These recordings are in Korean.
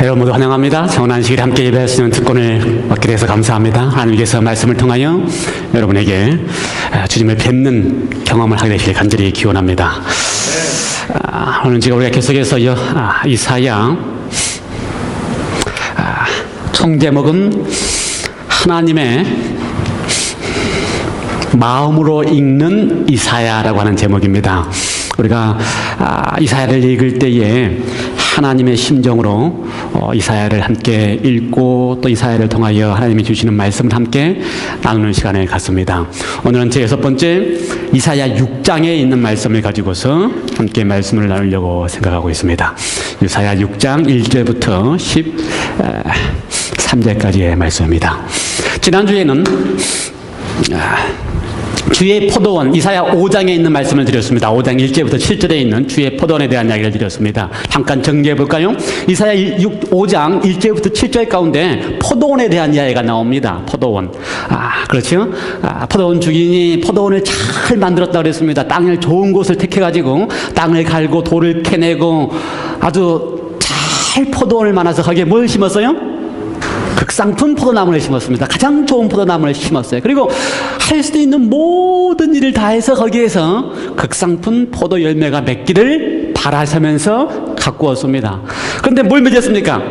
여러분 모두 환영합니다. 정원한 시기를 함께 예배할 수 있는 특권을 얻게 돼서 감사합니다. 하나님께서 말씀을 통하여 여러분에게 주님을 뵙는 경험을 하게 되시길 간절히 기원합니다. 오늘 지금 우리가 계속해서 이사야 총 제목은 하나님의 마음으로 읽는 이사야라고 하는 제목입니다. 우리가 이사야를 읽을 때에 하나님의 심정으로 이사야를 함께 읽고 또 이사야를 통하여 하나님이 주시는 말씀을 함께 나누는 시간을 갖습니다. 오늘은 제 6번째 이사야 6장에 있는 말씀을 가지고서 함께 말씀을 나누려고 생각하고 있습니다. 이사야 6장 1절부터 13절까지의 말씀입니다. 지난주에는 주의 포도원, 이사야 5장에 있는 말씀을 드렸습니다. 5장 1절부터 7절에 있는 주의 포도원에 대한 이야기를 드렸습니다. 잠깐 정리해 볼까요? 이사야 5장 1절부터 7절 가운데 포도원에 대한 이야기가 나옵니다. 포도원. 그렇죠? 포도원 주인이 포도원을 잘 만들었다고 그랬습니다. 땅을 좋은 곳을 택해가지고 땅을 갈고 돌을 캐내고 아주 잘 포도원을 만나서 거기에 뭘 심었어요? 극상품 포도나무를 심었습니다. 가장 좋은 포도나무를 심었어요. 그리고 할 수 있는 모든 일을 다해서 거기에서 극상품 포도 열매가 맺기를 바라시면서 가꾸었습니다. 그런데 뭘 맺었습니까?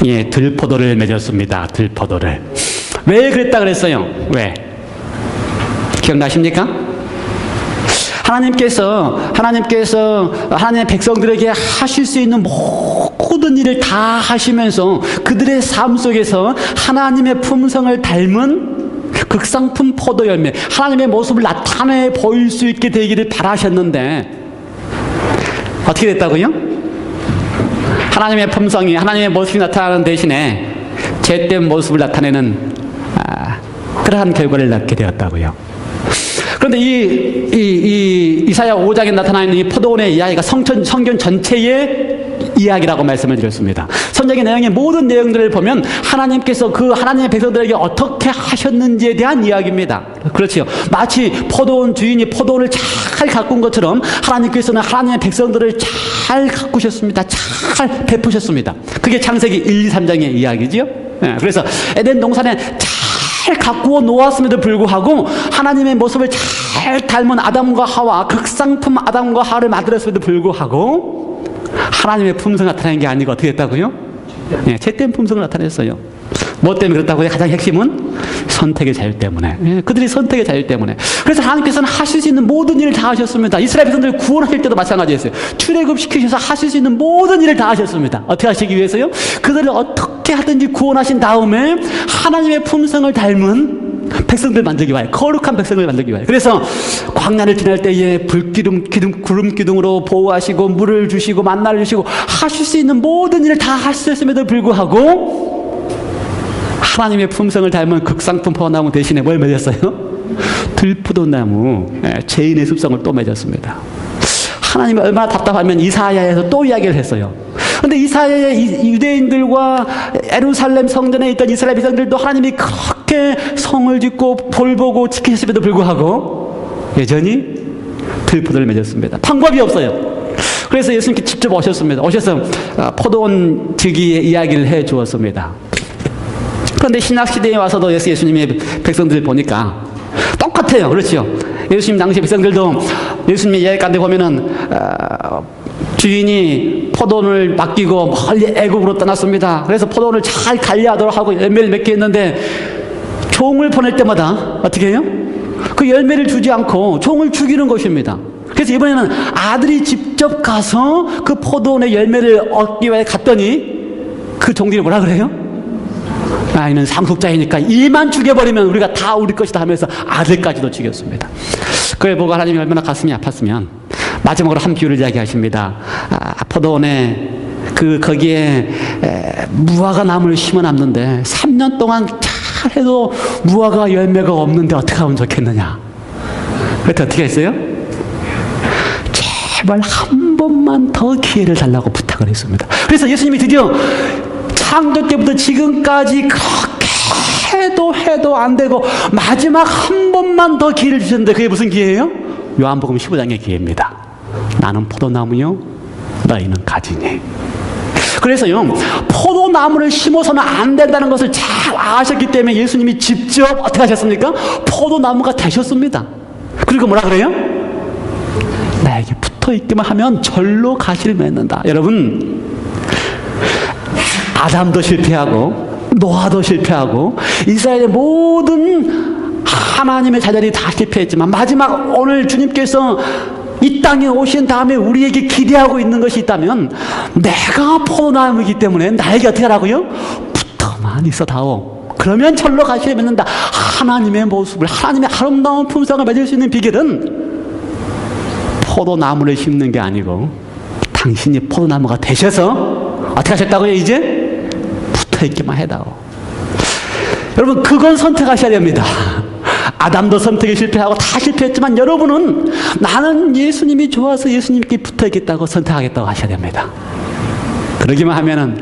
예, 들포도를 맺었습니다. 들포도를. 왜 그랬다 그랬어요? 왜? 기억나십니까? 하나님께서 하나님의 백성들에게 하실 수 있는 모든 일을 다 하시면서 그들의 삶 속에서 하나님의 품성을 닮은 극상품 포도 열매, 하나님의 모습을 나타내 보일 수 있게 되기를 바라셨는데 어떻게 됐다고요? 하나님의 품성이, 하나님의 모습이 나타나는 대신에 죄된 모습을 나타내는 그러한 결과를 낳게 되었다고요. 그런데 이사야 5장에 나타나 있는 이 포도원의 이야기가 성경 전체의 이야기라고 말씀을 드렸습니다. 성경의 내용의 모든 내용들을 보면 하나님께서 그 하나님의 백성들에게 어떻게 하셨는지에 대한 이야기입니다. 그렇지요. 마치 포도원 주인이 포도원을 잘 가꾼 것처럼 하나님께서는 하나님의 백성들을 잘 가꾸셨습니다. 잘 베푸셨습니다. 그게 창세기 1, 2, 3장의 이야기지요. 그래서 에덴 동산에 잘 가꾸어 놓았음에도 불구하고 하나님의 모습을 잘 닮은 아담과 하와, 극상품 아담과 하와를 만들었음에도 불구하고 하나님의 품성을 나타낸 게 아니고 어떻게 했다고요? 죄된 품성을 나타냈어요. 뭐 때문에 그렇다고요? 가장 핵심은 선택의 자유 때문에. 그들이 선택의 자유 때문에. 그래서 하나님께서는 하실 수 있는 모든 일을 다 하셨습니다. 이스라엘 백성들을 구원하실 때도 마찬가지였어요. 출애굽시키셔서 하실 수 있는 모든 일을 다 하셨습니다. 어떻게 하시기 위해서요? 그들을 어떻게 하든지 구원하신 다음에 하나님의 품성을 닮은 백성들 만들기 위하여, 거룩한 백성을 만들기 위하여. 그래서 광야를 지날 때에 구름 기둥으로 보호하시고 물을 주시고 만나를 주시고 하실 수 있는 모든 일을 다 하셨음에도 불구하고 하나님의 품성을 닮은 극상품 포도나무 대신에 뭘 맺었어요? 들포도나무, 죄인의 습성을 또 맺었습니다. 하나님이 얼마나 답답하면 이사야에서 또 이야기를 했어요. 그런데 이사야의 유대인들과 예루살렘 성전에 있던 이스라엘 백성들도 하나님이 그렇게 성을 짓고 볼보고 지키셨음에도 불구하고 여전히 들포도를 맺었습니다. 방법이 없어요. 그래서 예수님께 직접 오셔서 포도원 지기의 이야기를 해 주었습니다. 그런데 신약시대에 와서도 예수님의 백성들을 보니까 똑같아요. 그렇죠? 예수님 당시 백성들도 예수님의 이야기 가운데 보면은 주인이 포도원을 맡기고 멀리 애굽으로 떠났습니다. 그래서 포도원을 잘 관리하도록 하고 열매를 맺게 했는데 종을 보낼 때마다 어떻게 해요? 그 열매를 주지 않고 종을 죽이는 것입니다. 그래서 이번에는 아들이 직접 가서 그 포도원의 열매를 얻기 위해 갔더니 그 종들이 뭐라 그래요? 이는 상속자이니까 이만 죽여버리면 우리가 다 우리 것이다 하면서 아들까지도 죽였습니다. 그걸 보고 하나님이 얼마나 가슴이 아팠으면 마지막으로 한 비유를 이야기하십니다. 포도원에 거기에 무화과 나무를 심어놨는데 3년 동안 잘 해도 무화과 열매가 없는데 어떻게 하면 좋겠느냐. 그래서 어떻게 했어요? 제발 한 번만 더 기회를 달라고 부탁을 했습니다. 그래서 예수님이 드디어 창조 때부터 지금까지 그렇게 해도 안 되고 마지막 한 번만 더 기회를 주셨는데 그게 무슨 기회예요? 요한복음 15장의 기회입니다. 나는 포도나무요 너희는 가지니. 그래서요, 포도나무를 심어서는 안 된다는 것을 잘 아셨기 때문에 예수님이 직접 어떻게 하셨습니까? 포도나무가 되셨습니다. 그리고 뭐라 그래요? 나에게 붙어 있기만 하면 절로 가시를 맺는다. 여러분, 아담도 실패하고 노아도 실패하고 이스라엘의 모든 하나님의 자녀들이 다 실패했지만 마지막 오늘 주님께서 이 땅에 오신 다음에 우리에게 기대하고 있는 것이 있다면, 내가 포도나무이기 때문에 나에게 어떻게 하라고요? 붙어만 있어다오. 그러면 절로 가시에 맺는다. 하나님의 모습을, 하나님의 아름다운 품성을 맺을 수 있는 비결은 포도나무를 심는 게 아니고 당신이 포도나무가 되셔서 어떻게 하셨다고요? 이제 붙어있기만 해다오. 여러분, 그건 선택하셔야 됩니다. 아담도 선택에 실패하고 다 실패했지만 여러분은 나는 예수님이 좋아서 예수님께 붙어있겠다고 선택하겠다고 하셔야 됩니다. 그러기만 하면은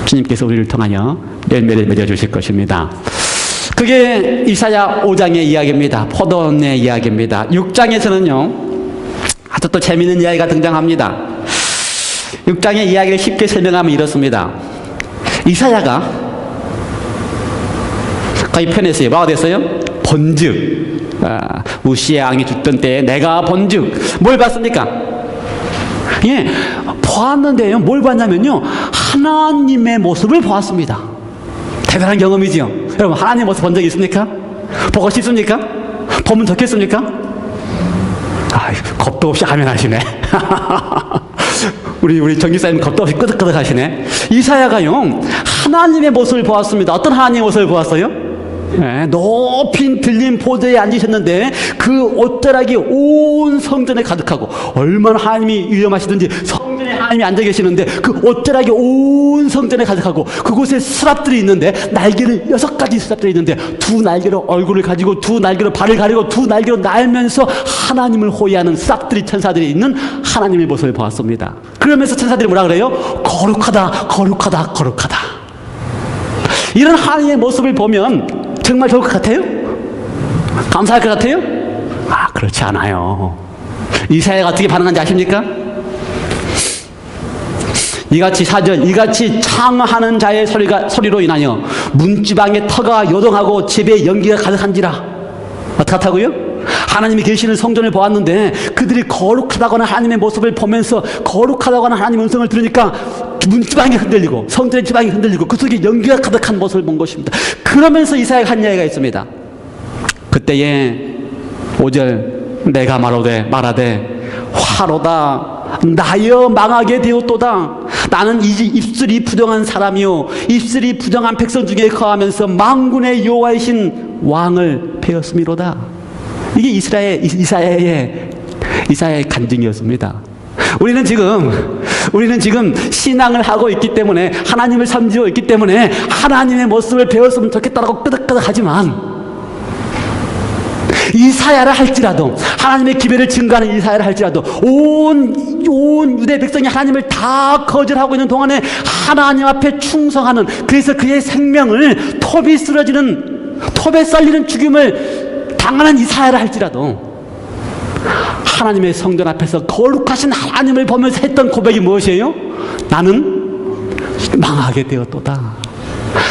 주님께서 우리를 통하여 열매를 맺어주실 것입니다. 그게 이사야 5장의 이야기입니다. 포도원의 이야기입니다. 6장에서는요 아주 또 재미있는 이야기가 등장합니다. 6장의 이야기를 쉽게 설명하면 이렇습니다. 이사야가 거의 편했어요. 뭐가 됐어요? 본즉, 우시의 왕이 죽던 때에 내가 본즉 뭘 봤습니까? 예, 보았는데요, 뭘 봤냐면요, 하나님의 모습을 보았습니다. 대단한 경험이지요. 여러분, 하나님의 모습 본 적 있습니까? 보고 싶습니까? 보면 좋겠습니까? 겁도 없이 하면 하시네. 우리 정기사님 겁도 없이 끄덕끄덕 하시네. 이사야가요 하나님의 모습을 보았습니다. 어떤 하나님의 모습을 보았어요? 네, 높이 들린 보좌에 앉으셨는데 그 옷자락이 온 성전에 가득하고, 얼마나 하나님이 위험하시든지 성전에 하나님이 앉아 계시는데 그 옷자락이 온 성전에 가득하고, 그곳에 스랍들이 있는데 날개를 6가지 스랍들이 있는데 두 날개로 얼굴을 가지고 두 날개로 발을 가리고 두 날개로 날면서 하나님을 호위하는 스랍들이, 천사들이 있는 하나님의 모습을 보았습니다. 그러면서 천사들이 뭐라 그래요? 거룩하다, 거룩하다, 거룩하다. 이런 하나님의 모습을 보면 정말 좋을 것 같아요? 감사할 것 같아요? 그렇지 않아요. 이사야가 어떻게 반응한지 아십니까? 이같이 4절, 이같이 창하는 자의 소리로 인하여 문지방의 터가 요동하고 집에 연기가 가득한지라. 어떡하다고요? 하나님이 계시는 성전을 보았는데 그들이 거룩하다거나 하나님의 모습을 보면서 거룩하다거나 하나님의 음성을 들으니까 문지방이 흔들리고 성전의 지방이 흔들리고 그 속에 연기가 가득한 모습을 본 것입니다. 그러면서 이사야가 한 이야기가 있습니다. 그때에 5절, 내가 말하되 화로다, 나여 망하게 되었도다. 나는 입술이 부정한 사람이요 입술이 부정한 백성 중에 거하면서 만군의 여호와이신 왕을 배웠음이로다. 이게 이사야의 간증이었습니다. 우리는 지금 신앙을 하고 있기 때문에, 하나님을 섬기고 있기 때문에 하나님의 모습을 배웠으면 좋겠다라고 끄덕끄덕 하지만, 이사야를 할지라도, 하나님의 기별을 증거하는 이사야를 할지라도 온 유대 백성이 하나님을 다 거절하고 있는 동안에 하나님 앞에 충성하는, 그래서 그의 생명을 톱에 썰리는 죽임을 당하는 이사야를 할지라도 하나님의 성전 앞에서 거룩하신 하나님을 보면서 했던 고백이 무엇이에요? 나는 망하게 되었도다.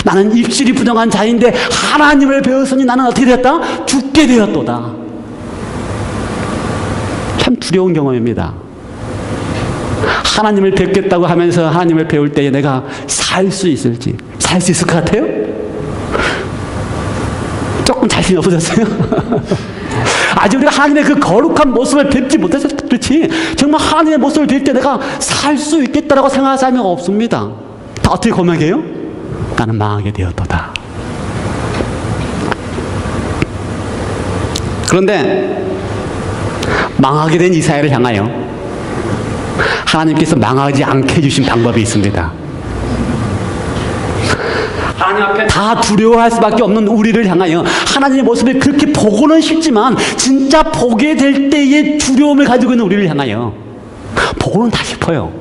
나는 입술이 부정한 자인데 하나님을 배웠으니 나는 어떻게 되었다? 죽게 되었도다. 참 두려운 경험입니다. 하나님을 뵙겠다고 하면서 하나님을 배울 때에 내가 살 수 있을 것 같아요? 조금 자신이 없어졌어요? 아직 우리가 하나님의 그 거룩한 모습을 뵙지 못해서 그렇지, 정말 하나님의 모습을 뵐 때 내가 살 수 있겠다라고 생각할 사람이 없습니다. 다 어떻게 고백해요? 나는 망하게 되었도다. 그런데 망하게 된 이사야를 향하여 하나님께서 망하지 않게 해주신 방법이 있습니다. 하나님 앞에 다 두려워할 수밖에 없는 우리를 향하여 하나님의 모습을 그렇게 보고는 싶지만 진짜 보게 될 때의 두려움을 가지고 있는 우리를 향하여, 보고는 다 싶어요.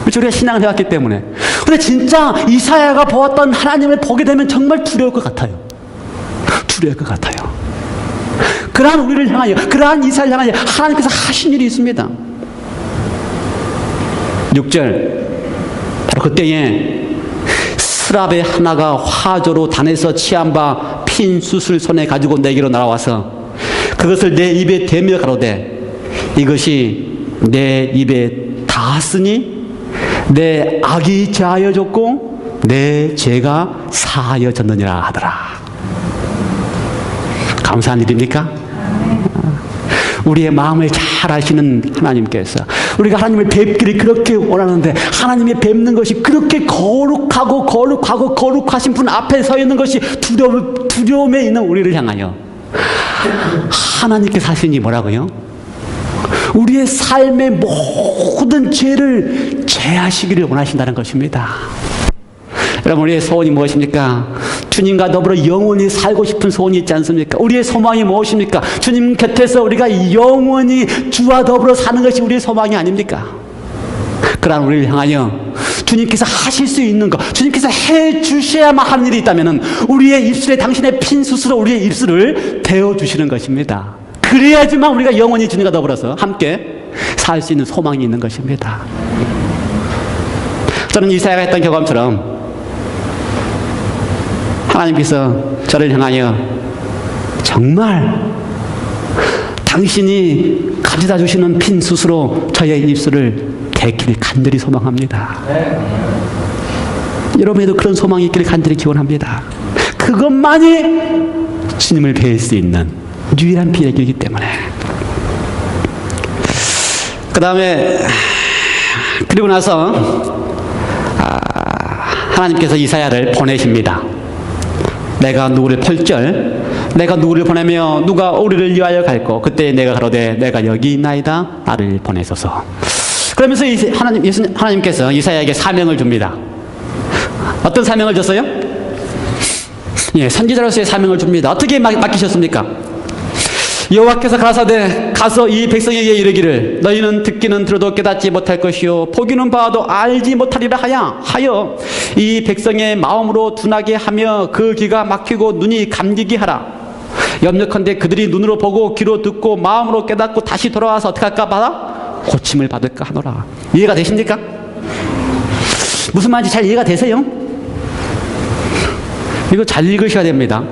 우리가 신앙을 해왔기 때문에. 근데 진짜 이사야가 보았던 하나님을 보게 되면 정말 두려울 것 같아요. 두려울 것 같아요. 그러한 우리를 향하여, 그러한 이사야를 향하여 하나님께서 하신 일이 있습니다. 6절 바로 그때에 스랍의 하나가 화조로 단에서 취한 바 핀 숯을 손에 가지고 내게로 날아와서 그것을 내 입에 대며 가로되 이것이 내 입에 닿았으니 내 악이 제하여졌고 내 죄가 사하여졌느니라 하더라. 감사한 일입니까? 우리의 마음을 잘 아시는 하나님께서 우리가 하나님을 뵙기를 그렇게 원하는데 하나님의 뵙는 것이 그렇게 거룩하신 분 앞에 서 있는 것이 두려움에 있는 우리를 향하여 하나님께서 하시니 뭐라고요? 우리의 삶의 모든 죄를 제하시기를 원하신다는 것입니다. 여러분, 우리의 소원이 무엇입니까? 주님과 더불어 영원히 살고 싶은 소원이 있지 않습니까? 우리의 소망이 무엇입니까? 주님 곁에서 우리가 영원히 주와 더불어 사는 것이 우리의 소망이 아닙니까? 그러한 우리를 향하여 주님께서 하실 수 있는 것, 주님께서 해 주셔야만 하는 일이 있다면 우리의 입술에 당신의 핀 숯으로 우리의 입술을 데워주시는 것입니다. 그래야지만 우리가 영원히 주님과 더불어서 함께 살 수 있는 소망이 있는 것입니다. 저는 이사야가 했던 경험처럼 하나님께서 저를 향하여 정말 당신이 가져다 주시는 핀 숯으로 저의 입술을 데기를 간절히 소망합니다. 여러분에도 그런 소망이 있기를 간절히 기원합니다. 그것만이 주님을 뵐 수 있는 유일한 비밀이기 때문에. 그 다음에 그리고 나서 하나님께서 이사야를 보내십니다. 내가 누구를 펄절 내가 누구를 보내며 누가 우리를 위하여 갈고 그때 내가 가로되 내가 여기 있나이다 나를 보내소서. 그러면서 하나님께서 이사야에게 사명을 줍니다. 어떤 사명을 줬어요? 예, 선지자로서의 사명을 줍니다. 어떻게 맡기셨습니까? 여호와께서 가라사대 가서 이 백성에게 이르기를 너희는 듣기는 들어도 깨닫지 못할 것이요 보기는 봐도 알지 못하리라 하여 이 백성의 마음으로 둔하게 하며 그 귀가 막히고 눈이 감기게 하라. 염려컨대 그들이 눈으로 보고 귀로 듣고 마음으로 깨닫고 다시 돌아와서 어떻게 할까 봐라? 고침을 받을까 하노라. 이해가 되십니까? 무슨 말인지 잘 이해가 되세요? 이거 잘 읽으셔야 됩니다.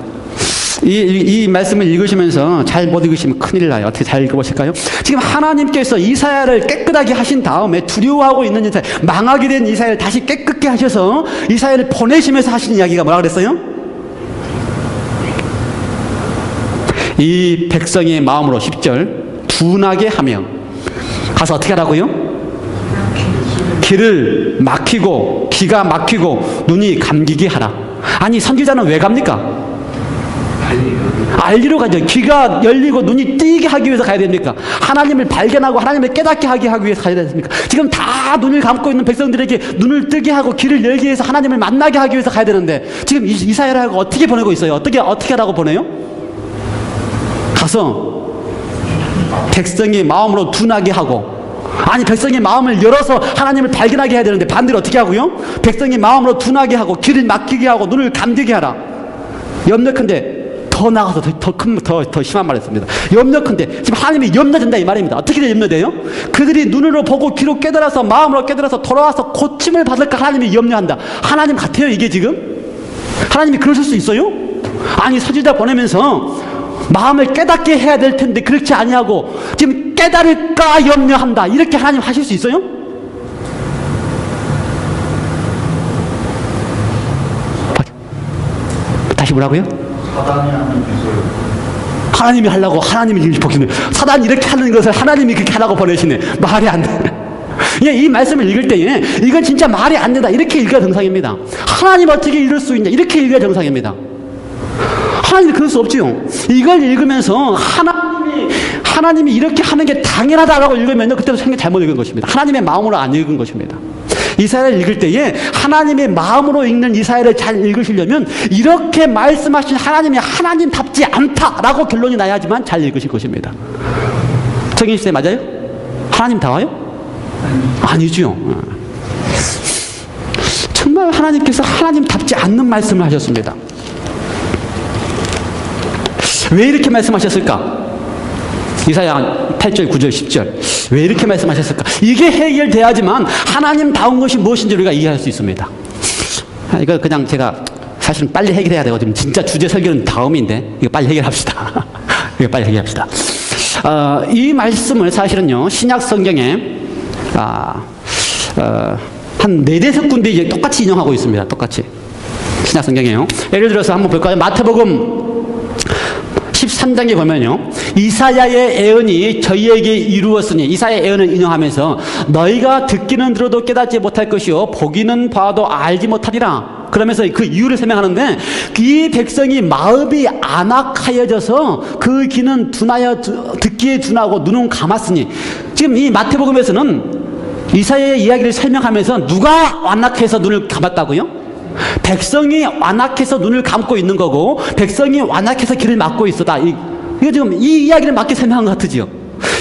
이 말씀을 읽으시면서 잘 못 읽으시면 큰일 나요. 어떻게 잘 읽어보실까요? 지금 하나님께서 이사야를 깨끗하게 하신 다음에 두려워하고 있는 이사야, 망하게 된 이사야를 다시 깨끗게 하셔서 이사야를 보내시면서 하신 이야기가 뭐라 그랬어요? 이 백성의 마음으로 10절 둔하게 하며 가서 어떻게 하라고요? 길을 막히고 귀가 막히고 눈이 감기게 하라. 아니 선지자는 왜 갑니까? 알리러 가죠. 귀가 열리고 눈이 띄게 하기 위해서 가야 됩니까? 하나님을 발견하고 하나님을 깨닫게 하기 위해서 가야 됩니까? 지금 다 눈을 감고 있는 백성들에게 눈을 뜨게 하고 귀를 열게 해서 하나님을 만나게 하기 위해서 가야 되는데 지금 이사야를 하고 어떻게 보내고 있어요? 어떻게 하라고 보내요? 가서 백성의 마음으로 둔하게 하고, 아니 백성의 마음을 열어서 하나님을 발견하게 해야 되는데 반대로 어떻게 하고요? 백성의 마음으로 둔하게 하고 귀를 막히게 하고 눈을 감기게 하라. 염려컨대 더 나가서 더 심한 말을 했습니다. 염려컨대 지금 하나님이 염려된다 이 말입니다. 어떻게 염려돼요? 그들이 눈으로 보고 귀로 깨달아서 마음으로 깨달아서 돌아와서 고침을 받을까 하나님이 염려한다. 하나님 같아요 이게 지금? 하나님이 그러실 수 있어요? 아니 선지자 보내면서 마음을 깨닫게 해야 될 텐데 그렇지 아니하고 지금 깨달을까 염려한다 이렇게 하나님 하실 수 있어요? 다시 뭐라고요? 하나님이 하려고 하나님이 이렇게 보시네. 사단이 이렇게 하는 것을 하나님이 그렇게 하라고 보내시네. 말이 안 돼. 이 말씀을 읽을 때에 이건 진짜 말이 안 된다 이렇게 읽어야 정상입니다. 하나님 어떻게 읽을 수 있냐 이렇게 읽어야 정상입니다. 하나님이 그럴 수 없지요. 이걸 읽으면서 하나님이 이렇게 하는 게 당연하다라고 읽으면 그때도 생각 잘못 읽은 것입니다. 하나님의 마음으로 안 읽은 것입니다. 이사야를 읽을 때에 하나님의 마음으로 읽는 이사야를 잘 읽으시려면 이렇게 말씀하신 하나님이 하나님답지 않다라고 결론이 나야지만 잘 읽으실 것입니다. 정인시대 맞아요? 하나님다워요? 아니죠. 정말 하나님께서 하나님답지 않는 말씀을 하셨습니다. 왜 이렇게 말씀하셨을까? 이사야 8절, 9절, 10절 왜 이렇게 말씀하셨을까? 이게 해결돼야지만 하나님다운 것이 무엇인지 우리가 이해할 수 있습니다. 이거 그냥 제가 사실은 빨리 해결해야 되거든요. 진짜 주제 설교는 다음인데 이거 빨리 해결합시다. 이거 빨리 해결합시다. 이 말씀을 사실은요, 신약 성경에 한 4-5군데 이제 똑같이 인용하고 있습니다. 똑같이. 신약 성경에요. 예를 들어서 한번 볼까요? 마태복음 13장에 보면요, 이사야의 예언이 저희에게 이루었으니, 이사야의 예언을 인용하면서 너희가 듣기는 들어도 깨닫지 못할 것이요 보기는 봐도 알지 못하리라. 그러면서 그 이유를 설명하는데, 이 백성이 마음이 안악하여져서 그 귀는 둔하여 듣기에 둔하고 눈은 감았으니, 지금 이 마태복음에서는 이사야의 이야기를 설명하면서 누가 완악해서 눈을 감았다고요? 백성이 완악해서 눈을 감고 있는 거고, 백성이 완악해서 귀를 막고 있었다. 이거 지금 이 이야기를 맞게 설명한 것 같으지요?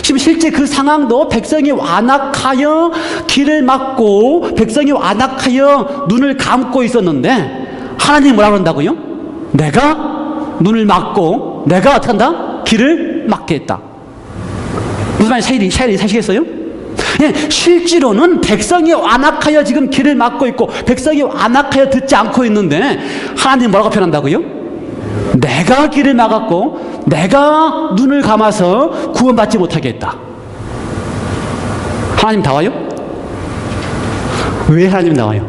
지금 실제 그 상황도 백성이 완악하여 귀를 막고 백성이 완악하여 눈을 감고 있었는데, 하나님이 뭐라고 한다고요? 내가 눈을 막고 내가 어떻게 한다? 귀를 막게 했다. 무슨 말인지 샤이리 사시겠어요? 예, 실제로는 백성이 완악하여 지금 귀를 막고 있고 백성이 완악하여 듣지 않고 있는데, 하나님 뭐라고 표현한다고요? 내가 귀를 막았고 내가 눈을 감아서 구원받지 못하게 했다. 하나님 나와요? 왜 하나님 나와요?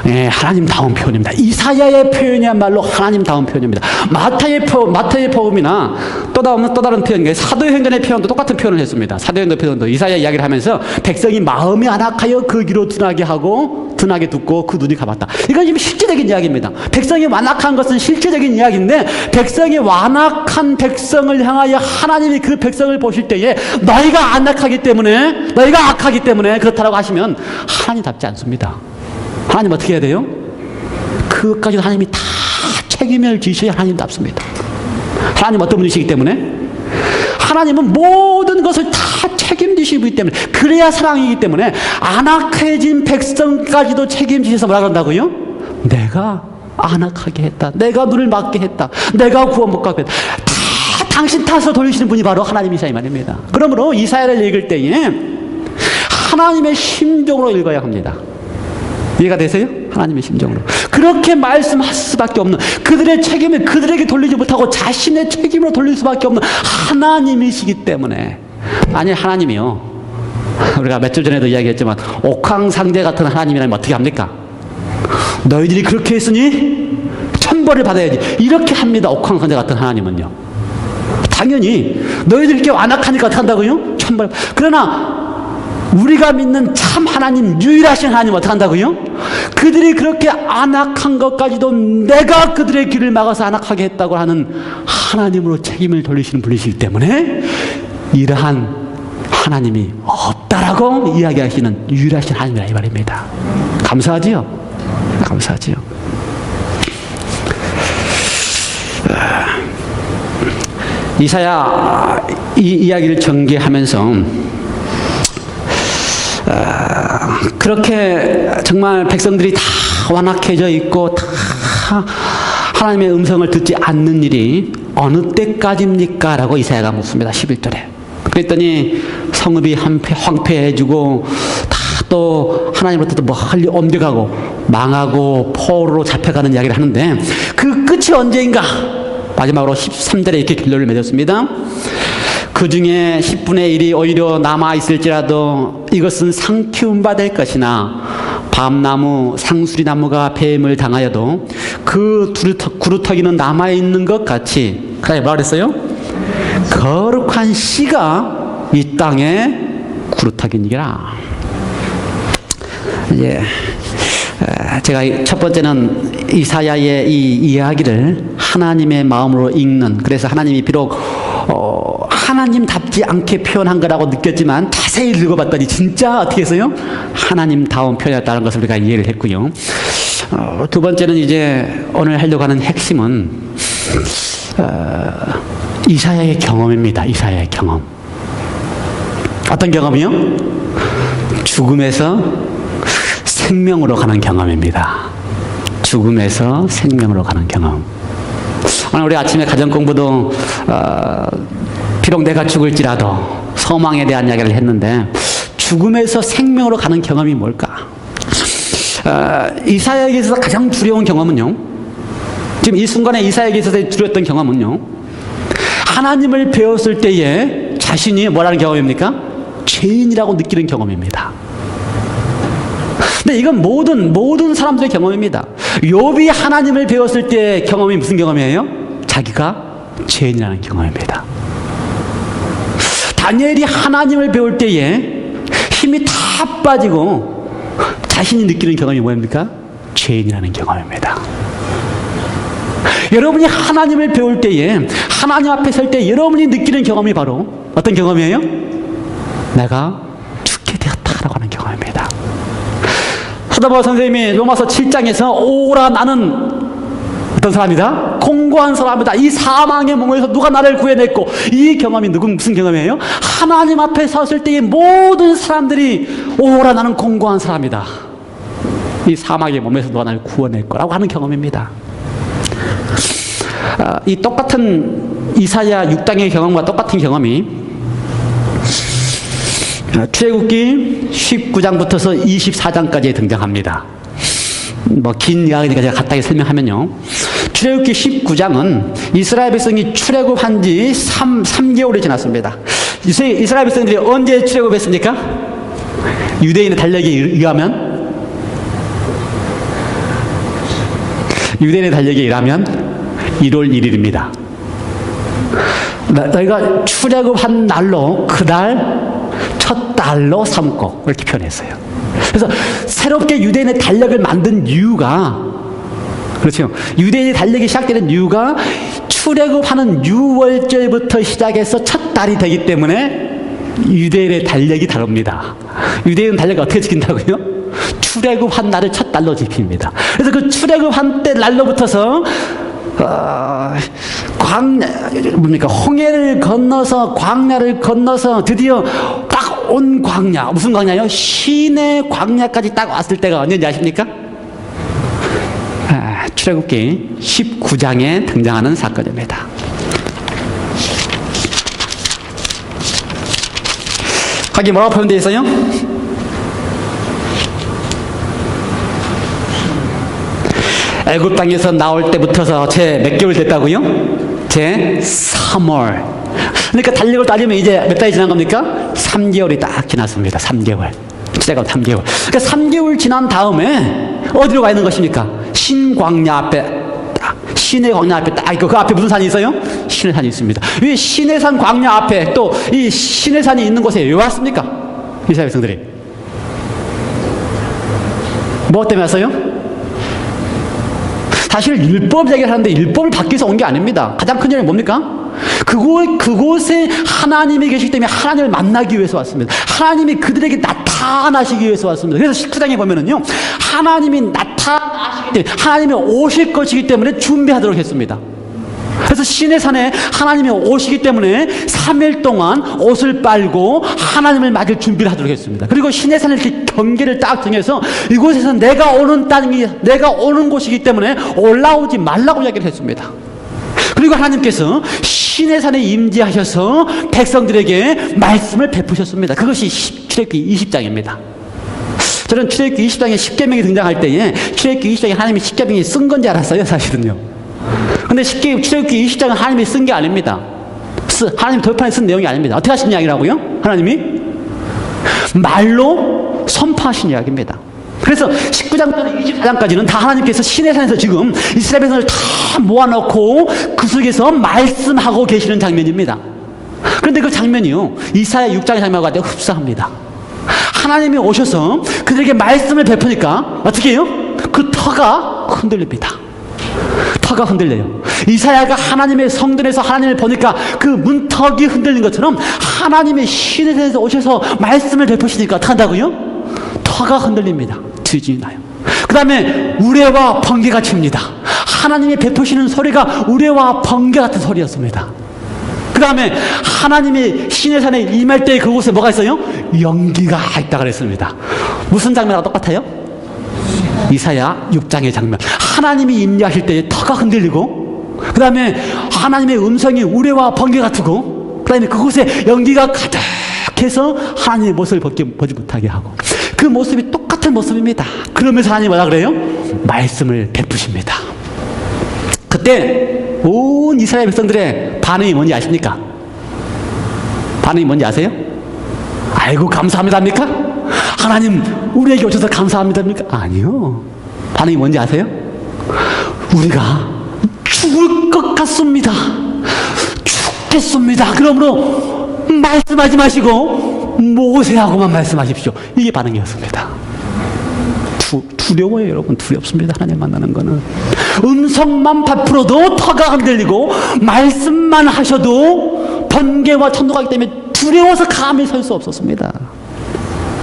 예, 하나님다운 표현입니다. 이사야의 표현이야말로 하나님다운 표현입니다. 마태의 복음이나 또 다른 표현, 사도행전의 표현도 똑같은 표현을 했습니다. 사도행전 표현도 이사야 이야기를 하면서 백성이 마음이 안악하여 그 귀로 둔하게 하고 둔하게 듣고 그 눈이 감았다. 이건 지금 실제적인 이야기입니다. 백성이 완악한 것은 실제적인 이야기인데, 백성이 완악한 백성을 향하여 하나님이 그 백성을 보실 때에 너희가 안악하기 때문에, 너희가 악하기 때문에 그렇다라고 하시면 하나님답지 않습니다. 하나님 어떻게 해야 돼요? 그것까지도 하나님이 다 책임을 지셔야 하나님답습니다. 하나님 어떤 분이시기 때문에? 하나님은 모든 것을 다 책임지시기 때문에, 그래야 사랑이기 때문에 안악해진 백성까지도 책임지셔서 뭐라 그런다고요? 내가 안악하게 했다. 내가 눈을 막게 했다. 내가 구원 못 가게 했다. 다 당신 탓으로 돌리시는 분이 바로 하나님이시다 이 말입니다. 그러므로 이사야를 읽을 때에 하나님의 심정으로 읽어야 합니다. 이해가 되세요? 하나님의 심정으로. 그렇게 말씀할 수밖에 없는, 그들의 책임을 그들에게 돌리지 못하고 자신의 책임으로 돌릴 수밖에 없는 하나님이시기 때문에. 아니, 하나님이요, 우리가 몇 주 전에도 이야기했지만 옥황상제 같은 하나님이라면 어떻게 합니까? 너희들이 그렇게 했으니 천벌을 받아야지, 이렇게 합니다. 옥황상제 같은 하나님은요. 당연히 너희들이 이렇게 완악하니까 어떻게 한다고요? 천벌. 그러나 우리가 믿는 참 하나님, 유일하신 하나님 어떻게 한다고요? 그들이 그렇게 안악한 것까지도 내가 그들의 길을 막아서 안악하게 했다고 하는 하나님으로 책임을 돌리시는 분이시기 때문에 이러한 하나님이 없다라고 이야기하시는 유일하신 하나님이라 이 말입니다. 감사하지요? 감사하지요. 이사야 이 이야기를 전개하면서 그렇게 정말 백성들이 다 완악해져 있고 다 하나님의 음성을 듣지 않는 일이 어느 때까지입니까? 라고 이사야가 묻습니다. 11절에. 그랬더니 성읍이 황폐해지고 다 또 하나님으로부터 멀리 옮겨가고 망하고 포로로 잡혀가는 이야기를 하는데, 그 끝이 언제인가? 마지막으로 13절에 이렇게 결론을 맺었습니다. 그 중에 10분의 1이 오히려 남아있을지라도 이것은 상키움 받을 것이나, 밤나무, 상수리나무가 뱀을 당하여도 그 구루터기는 남아있는 것 같이, 그다음에 뭐라 그랬어요? 거룩한 씨가 이 땅에 구루터기니라. 이제 제가 첫 번째는 이사야의 이 이야기를 하나님의 마음으로 읽는, 그래서 하나님이 비록 하나님답지 않게 표현한 거라고 느꼈지만 자세히 읽어봤더니 진짜 어떻게 했어요? 하나님다운 표현이었다는 것을 우리가 이해를 했고요. 두 번째는 이제 오늘 하려고 하는 핵심은 이사야의 경험입니다. 이사야의 경험. 어떤 경험이요? 죽음에서 생명으로 가는 경험입니다. 죽음에서 생명으로 가는 경험. 오늘 우리 아침에 가정공부도 비록 내가 죽을지라도 소망에 대한 이야기를 했는데 죽음에서 생명으로 가는 경험이 뭘까? 이사야에게 있어서 가장 두려운 경험은요, 지금 이 순간에 이사야에게 있어서 두려웠던 경험은요, 하나님을 배웠을 때에 자신이 뭐라는 경험입니까? 죄인이라고 느끼는 경험입니다. 근데 이건 모든 사람들의 경험입니다. 욥이 하나님을 배웠을 때 경험이 무슨 경험이에요? 자기가 죄인이라는 경험입니다. 다니엘이 하나님을 배울 때에 힘이 다 빠지고 자신이 느끼는 경험이 뭐입니까? 죄인이라는 경험입니다. 여러분이 하나님을 배울 때에 하나님 앞에 설 때 여러분이 느끼는 경험이 바로 어떤 경험이에요? 내가 죽게 되었다라고 하는 경험입니다. 사도바울 선생님이 로마서 7장에서 오라 나는 어떤 사람이다? 공고한 사람이다. 이 사망의 몸에서 누가 나를 구해냈고, 이 경험이 무슨 경험이에요? 하나님 앞에 섰을 때의 모든 사람들이 오라 나는 공고한 사람이다. 이 사망의 몸에서 누가 나를 구원할 거라고 하는 경험입니다. 이 똑같은 이사야 6장의 경험과 똑같은 경험이 출애굽기 19장부터서 24장까지에 등장합니다. 긴 이야기니까 제가 간단히 설명하면요, 출애굽기 19장은 이스라엘 백성이 출애굽한 지 3개월이 지났습니다. 이스라엘 백성들이 언제 출애굽했습니까? 유대인의 달력에 의하면 1월 1일입니다. 너희가 출애굽한 날로 그날 첫 달로 삼고 이렇게 표현했어요. 그래서 새롭게 유대인의 달력을 만든 이유가, 그렇죠, 유대인의 달력이 시작되는 이유가 출애굽하는 6월절부터 시작해서 첫 달이 되기 때문에 유대인의 달력이 다릅니다. 유대인 달력이 어떻게 지킨다고요? 출애굽한 날을 첫 달로 지킵니다. 그래서 그 출애굽한 때 날로부터서 홍해를 건너서 광야를 건너서 드디어 딱 온 광야, 무슨 광야요? 시내 광야까지 딱 왔을 때가 언제인지 아십니까? 출애굽기 19장에 등장하는 사건입니다. 거기 뭐라고 표현되어 있어요? 애굽 땅에서 나올 때부터서 제 몇 개월 됐다고요? 제 3월. 그러니까 달력을 따지면 이제 몇 달이 지난 겁니까? 3개월이 딱 지났습니다. 3개월. 출애굽 3개월. 그러니까 3개월 지난 다음에 어디로 가 있는 것입니까? 신광야 앞에, 시내 광야 앞에 딱 있고, 그 앞에 무슨 산이 있어요? 시내산이 있습니다. 이 시내산 광야 앞에 또 이 시내산이 있는 곳에 왜 왔습니까? 이스라엘 백성들이. 뭐 때문에 왔어요? 사실 율법 얘기를 하는데 율법을 받기 위해서 온 게 아닙니다. 가장 큰 점이 뭡니까? 그곳에 하나님이 계시기 때문에 하나님을 만나기 위해서 왔습니다. 하나님이 그들에게 나타나시기 위해서 왔습니다. 그래서 19장에 보면은요, 하나님이 나타나시기 때문에, 하나님이 오실 것이기 때문에 준비하도록 했습니다. 그래서 시내산에 하나님이 오시기 때문에 3일 동안 옷을 빨고 하나님을 맞을 준비를 하도록 했습니다. 그리고 시내산에 이렇게 경계를 딱 정해서 이곳에서 내가 오는 땅이, 내가 오는 곳이기 때문에 올라오지 말라고 이야기를 했습니다. 그리고 하나님께서 시내산에 임재하셔서 백성들에게 말씀을 베푸셨습니다. 그것이 출애굽기 20장입니다. 저는 출애굽기 20장에 십계명이 등장할 때에 출애굽기 20장에 하나님이 십계명이 쓴 건지 알았어요, 사실은요. 근데 출애굽기 20장은 하나님이 쓴 게 아닙니다. 하나님 돌판에 쓴 내용이 아닙니다. 어떻게 하신 이야기라고요? 하나님이 말로 선포하신 이야기입니다. 그래서 19장부터 24장까지는 다 하나님께서 시내산에서 지금 이스라엘 백성을 다 모아놓고 그 속에서 말씀하고 계시는 장면입니다. 그런데 그 장면이요, 이사야 6장의 장면과 같이 흡사합니다. 하나님이 오셔서 그들에게 말씀을 베푸니까 어떻게 해요? 그 터가 흔들립니다. 터가 흔들려요. 이사야가 하나님의 성전에서 하나님을 보니까 그 문턱이 흔들린 것처럼 하나님의 시내산에서 오셔서 말씀을 베푸시니까 어떻게 한다고요? 터가 흔들립니다. 지진이 나요. 그 다음에 우레와 번개가 칩니다. 하나님이 베푸시는 소리가 우레와 번개 같은 소리였습니다. 그 다음에 하나님이 시내산에 임할 때 그곳에 뭐가 있어요? 연기가 있다 그랬습니다. 무슨 장면하고 똑같아요? 이사야 6장의 장면. 하나님이 임재하실 때에 터가 흔들리고, 그 다음에 하나님의 음성이 우레와 번개 같고, 그 다음에 그곳에 연기가 가득해서 하나님의 모습을 보지 못하게 하고, 그 모습이 똑같은 모습입니다. 그러면서 하나님이 뭐라 그래요? 말씀을 베푸십니다. 그때 온 이스라엘 백성들의 반응이 뭔지 아십니까? 반응이 뭔지 아세요? 아이고 감사합니다입니까? 하나님 우리에게 오셔서 감사합니다입니까? 아니요. 반응이 뭔지 아세요? 우리가 죽을 것 같습니다. 죽겠습니다. 그러므로 말씀하지 마시고 모세하고만 말씀하십시오. 이게 반응이었습니다. 두려워요, 여러분. 두렵습니다. 하나님 만나는 거는. 음성만 베풀어도 터가 안 들리고 말씀만 하셔도 번개와 천둥하기 때문에 두려워서 감히 설 수 없었습니다.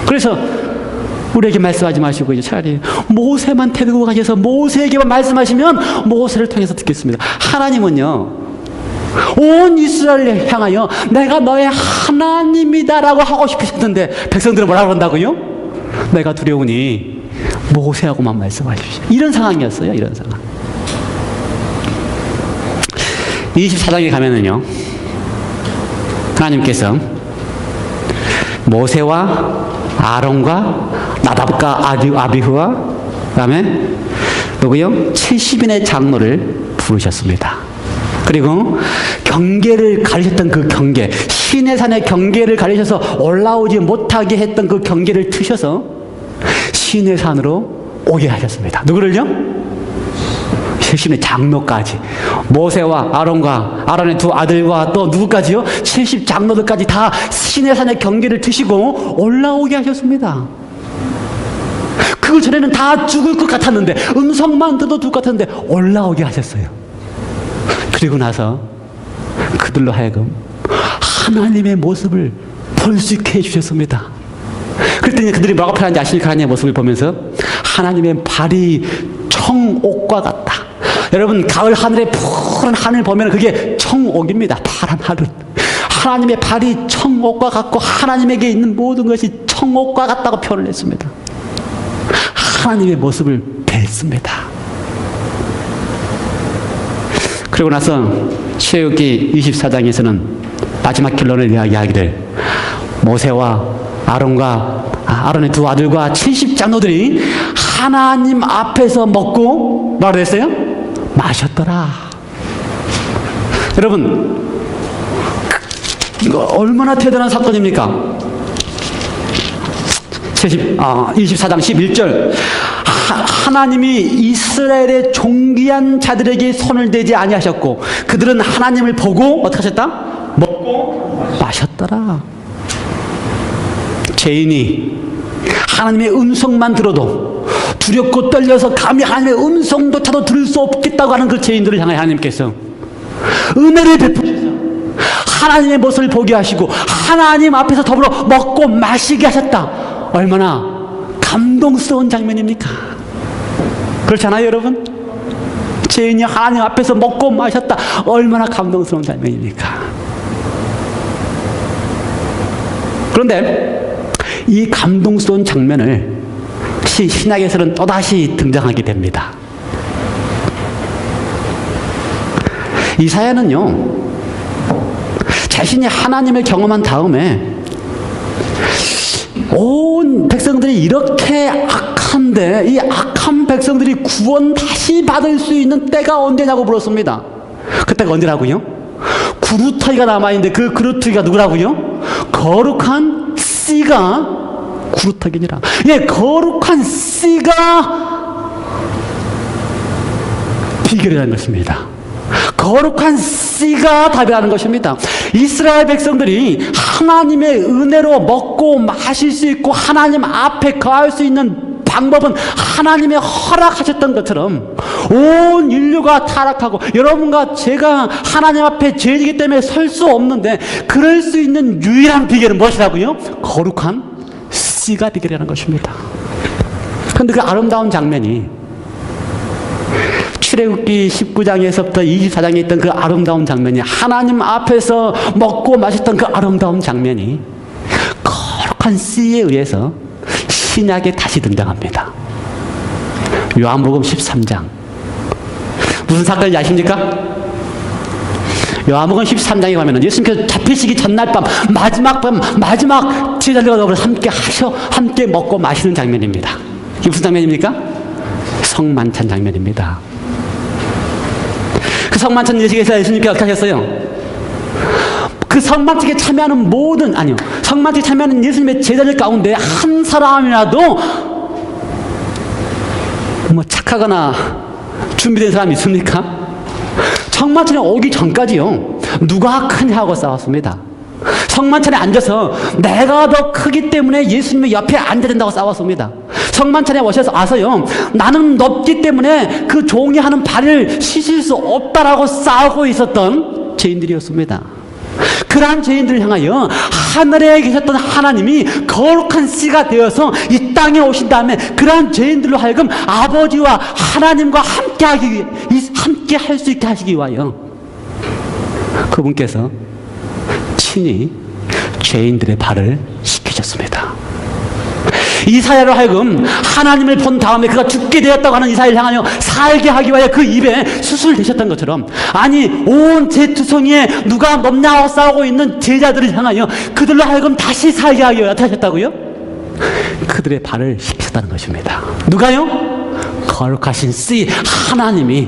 그래서 우리에게 말씀하지 마시고 이제 차라리 모세만 데리고 가셔서 모세에게만 말씀하시면 모세를 통해서 듣겠습니다. 하나님은요, 온 이스라엘을 향하여 내가 너의 하나님이다라고 하고 싶으셨는데 백성들은 뭐라고 그런다고요? 내가 두려우니 모세하고만 말씀하십시오. 이런 상황이었어요. 이런 상황. 24장에 가면은요, 하나님께서 모세와 아론과 나답과 아비후와 그 다음에 누구요? 70인의 장로를 부르셨습니다. 그리고 경계를 가리셨던 그 경계, 시내산의 경계를 가리셔서 올라오지 못하게 했던 그 경계를 트셔서 시내산으로 오게 하셨습니다. 누구를요? 70인의 장로까지, 모세와 아론과 아론의 두 아들과 또 누구까지요? 70 장로들까지 다 시내산의 경계를 트시고 올라오게 하셨습니다. 그 전에는 다 죽을 것 같았는데, 음성만 들어도 죽을 것 같았는데 올라오게 하셨어요. 그리고 나서 그들로 하여금 하나님의 모습을 볼 수 있게 해주셨습니다. 그랬더니 그들이 뭐라고 표현하는지 아십니까? 하나님의 모습을 보면서 하나님의 발이 청옥과 같다. 여러분, 가을 하늘에 푸른 하늘 보면 그게 청옥입니다. 파란 하늘. 하나님의 발이 청옥과 같고 하나님에게 있는 모든 것이 청옥과 같다고 표현을 했습니다. 하나님의 모습을 뵀습니다. 그리고 나서 출애굽기 24장에서는 마지막 결론을 이야기를 모세와 아론의 두 아들과 70 장로들이 하나님 앞에서 먹고 뭐라 그랬어요? 마셨더라. 여러분, 이거 얼마나 대단한 사건입니까? 24장 11절, 하나님이 이스라엘의 존귀한 자들에게 손을 대지 아니하셨고 그들은 하나님을 보고 어떻게 하셨다? 먹고 마셨더라. 죄인이 하나님의 음성만 들어도 두렵고 떨려서 감히 하나님의 음성조차도 들을 수 없겠다고 하는 그 죄인들을 향해 하나님께서 은혜를 베푸셔서 하나님의 모습을 보게 하시고 하나님 앞에서 더불어 먹고 마시게 하셨다. 얼마나 감동스러운 장면입니까? 그렇잖아요, 여러분? 죄인이 하나님 앞에서 먹고 마셨다. 얼마나 감동스러운 장면입니까? 그런데 이 감동스러운 장면을 신약에서는 또다시 등장하게 됩니다. 이사야는요, 자신이 하나님을 경험한 다음에 온 백성들이 이렇게 악한데 이 악한 백성들이 구원 다시 받을 수 있는 때가 언제냐고 물었습니다. 그때가 언제라고요? 구루터기가 남아있는데 그 구루터기가 누구라고요? 거룩한 씨가 구루터기니라. 예, 거룩한 씨가 비결이라는 것입니다. 거룩한 씨가 답이라는 것입니다. 이스라엘 백성들이 하나님의 은혜로 먹고 마실 수 있고 하나님 앞에 거할 수 있는 방법은 하나님의 허락하셨던 것처럼 온 인류가 타락하고 여러분과 제가 하나님 앞에 죄이기 때문에 설 수 없는데 그럴 수 있는 유일한 비결은 무엇이라고요? 거룩한 씨가 비결이라는 것입니다. 그런데 그 아름다운 장면이 출애굽기 19장에서부터 24장에 있던 그 아름다운 장면이, 하나님 앞에서 먹고 마셨던 그 아름다운 장면이 거룩한 씨에 의해서 신약에 다시 등장합니다. 요한복음 13장. 무슨 사건인지 아십니까? 요한복음 13장에 가면은 예수님께서 잡히시기 전날 밤 마지막 제자들과 더불어 함께 먹고 마시는 장면입니다. 이게 무슨 장면입니까? 성만찬 장면입니다. 그 성만찬 예식에서 예수님께서 어떻게 하셨어요? 그 성만찬에 참여하는 성만찬에 참여하는 예수님의 제자들 가운데 한 사람이라도 뭐 착하거나 준비된 사람이 있습니까? 성만찬에 오기 전까지요, 누가 크냐고 싸웠습니다. 성만찬에 앉아서 내가 더 크기 때문에 예수님의 옆에 앉아야 된다고 싸웠습니다. 성만찬에 와서요, 나는 높기 때문에 그 종이 하는 발을 씻을 수 없다라고 싸우고 있었던 죄인들이었습니다. 그러한 죄인들을 향하여 하늘에 계셨던 하나님이 거룩한 씨가 되어서 이 땅에 오신 다음에 그러한 죄인들로 하여금 아버지와 하나님과 함께 할 수 있게 하시기 위하여 그분께서 친히 죄인들의 발을 씻기셨습니다. 이사야로 하여금 하나님을 본 다음에 그가 죽게 되었다고 하는 이사야를 향하여 살게 하기 위하여 그 입에 수술을 내셨던 것처럼, 아니 온 제투성이에 누가 넘냐고 싸우고 있는 제자들을 향하여 그들로 하여금 다시 살게 하기 위하여 어떻게 하셨다고요? 그들의 발을 씻기셨다는 것입니다. 누가요? 거룩하신 씨 하나님이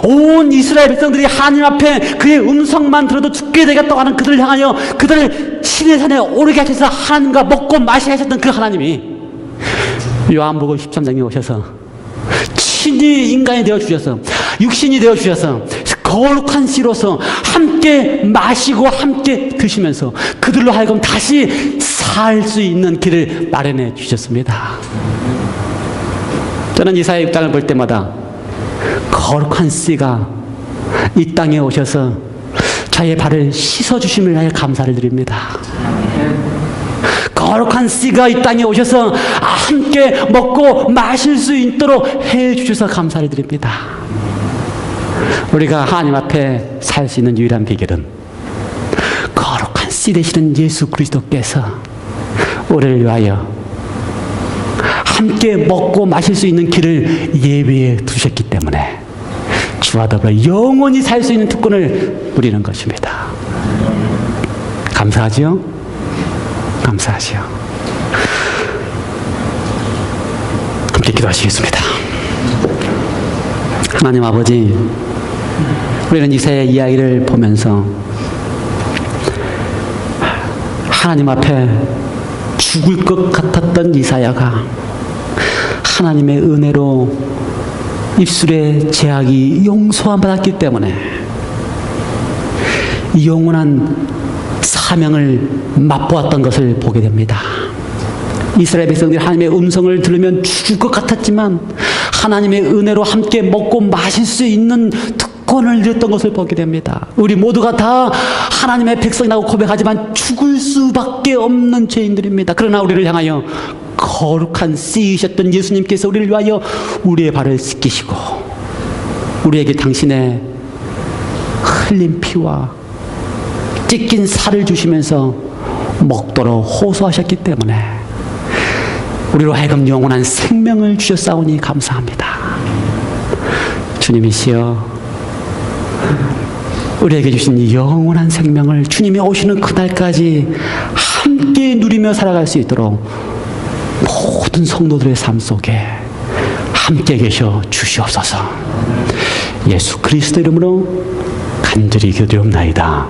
온 이스라엘 백성들이 하나님 앞에 그의 음성만 들어도 죽게 되겠다고 하는 그들을 향하여 그들을 신의 산에 오르게 하셔서 하나님과 먹고 마시게 하셨던 그 하나님이 요한복음 13장에 오셔서 친히 인간이 되어주셔서 육신이 되어주셔서 거룩한 씨로서 함께 마시고 함께 드시면서 그들로 하여금 다시 살 수 있는 길을 마련해 주셨습니다. 저는 이사야 6장을 볼 때마다 거룩한 씨가 이 땅에 오셔서 저의 발을 씻어주심을 위하여 감사를 드립니다. 거룩한 씨가 이 땅에 오셔서 함께 먹고 마실 수 있도록 해주셔서 감사를 드립니다. 우리가 하나님 앞에 살 수 있는 유일한 비결은 거룩한 씨 되시는 예수 그리스도께서 우리를 위하여 함께 먹고 마실 수 있는 길을 예비해 두셨기 때문에 주와 더불어 영원히 살 수 있는 특권을 누리는 것입니다. 감사하지요? 감사하지요. 함께 기도하시겠습니다. 하나님 아버지, 우리는 이사야의 이야기를 보면서 하나님 앞에 죽을 것 같았던 이사야가 하나님의 은혜로 입술의 죄악이 용서함 받았기 때문에 영원한 사명을 맛보았던 것을 보게 됩니다. 이스라엘 백성들이 하나님의 음성을 들으면 죽을 것 같았지만 하나님의 은혜로 함께 먹고 마실 수 있는 특권을 누렸던 것을 보게 됩니다. 우리 모두가 다 하나님의 백성이라고 고백하지만 죽을 수밖에 없는 죄인들입니다. 그러나 우리를 향하여 거룩한 씨이셨던 예수님께서 우리를 위하여 우리의 발을 씻기시고 우리에게 당신의 흘린 피와 찢긴 살을 주시면서 먹도록 호소하셨기 때문에 우리로 하여금 영원한 생명을 주셨사오니 감사합니다. 주님이시여, 우리에게 주신 이 영원한 생명을 주님이 오시는 그날까지 함께 누리며 살아갈 수 있도록 모든 성도들의 삶 속에 함께 계셔 주시옵소서. 예수 그리스도 이름으로 간절히 기도드리옵나이다.